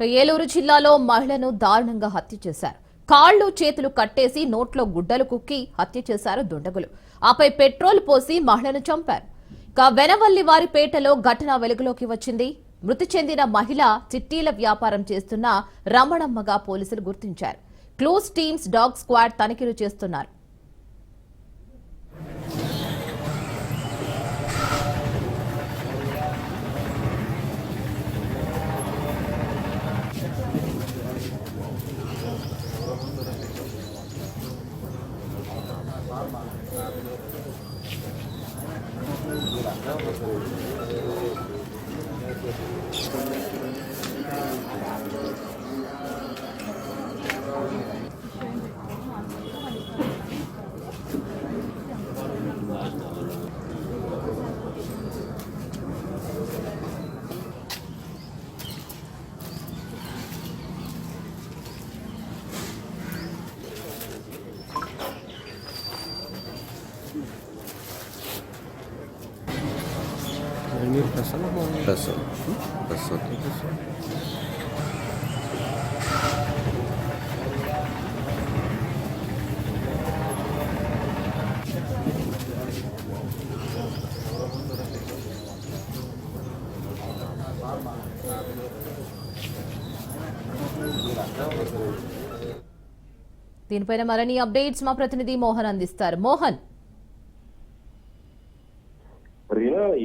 ఏలూరు జిల్లాలో మహిళను దారుణంగా హత్య చేశారు. కాళ్లు చేతులు కట్టేసి నోట్లో గుడ్డలు కుక్కి హత్య చేశారు దుండగులు. ఆపై పెట్రోల్ పోసి మహిళను చంపారు. వెనవల్లివారిపేటలో ఘటన వెలుగులోకి వచ్చింది. మృతి చెందిన మహిళ చిట్టీల వ్యాపారం చేస్తున్న రమణమ్మగా పోలీసులు గుర్తించారు. క్లోజ్ టీమ్స్ డాగ్ స్క్వాడ్ తనిఖీలు చేస్తున్నారు. దీనిపైన మరిన్ని అప్డేట్స్ మా ప్రతినిధి మోహన్ అందిస్తారు. మోహన్,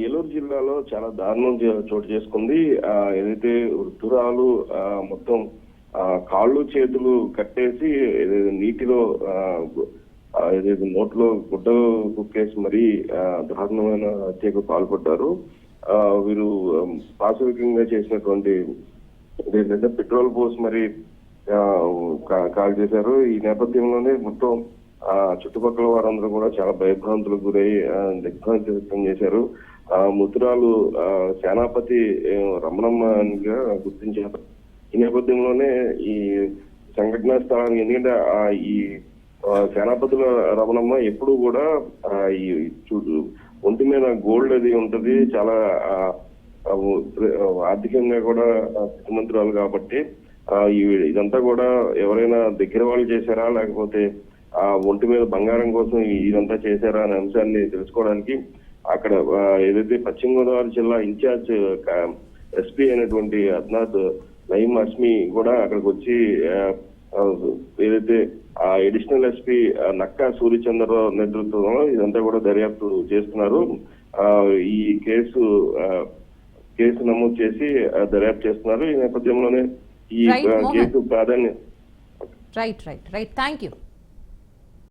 ఏలూరు జిల్లాలో చాలా దారుణం చోటు చేసుకుంది. ఏదైతే వృద్ధురాలు మొత్తం కాళ్ళు చేతులు కట్టేసి నీటిలో ఏదైతే నోట్లో గుడ్డలు కుక్కేసి మరీ దారుణమైన హత్యకు పాల్పడ్డారు. వీరు పాశవికంగా చేసినటువంటి ఏంటంటే పెట్రోల్ పోసి మరి కాల్ చేశారు. ఈ నేపథ్యంలోనే మొత్తం చుట్టుపక్కల వారందరూ కూడా చాలా భయభ్రాంతులకు గురై దిగ్భ్రాంతి వ్యక్తం చేశారు. మృతురాలు సేనాపతి రమణమ్మగా గుర్తించారు. ఈ నేపథ్యంలోనే ఈ సంఘటనా స్థలానికి, ఎందుకంటే ఈ సేనాపతుల రమణమ్మ ఎప్పుడు కూడా ఈ ఒంటి మీద గోల్డ్ అది ఉంటది, చాలా ఆర్థికంగా కూడా స్థితిమంతురాలు కాబట్టి ఇదంతా కూడా ఎవరైనా దగ్గర వాళ్ళు చేశారా లేకపోతే ఒంటి మీద బంగారం కోసం ఇదంతా చేశారా అనే అంశాన్ని తెలుసుకోవడానికి అక్కడ ఏదైతే పశ్చిమ గోదావరి జిల్లా ఇన్ఛార్జ్ ఎస్పీ అయినటువంటి అద్నాథ్ నయీం అస్మి కూడా అక్కడికి వచ్చి ఏదైతే అడిషనల్ ఎస్పీ నక్కా సూర్యచంద్రరావు నేతృత్వంలో ఇదంతా కూడా దర్యాప్తు చేస్తున్నారు. ఈ కేసు నమోదు చేసి దర్యాప్తు చేస్తున్నారు. ఈ నేపథ్యంలోనే ఈ కేసు ప్రాధాన్యత. రైట్. Thank you.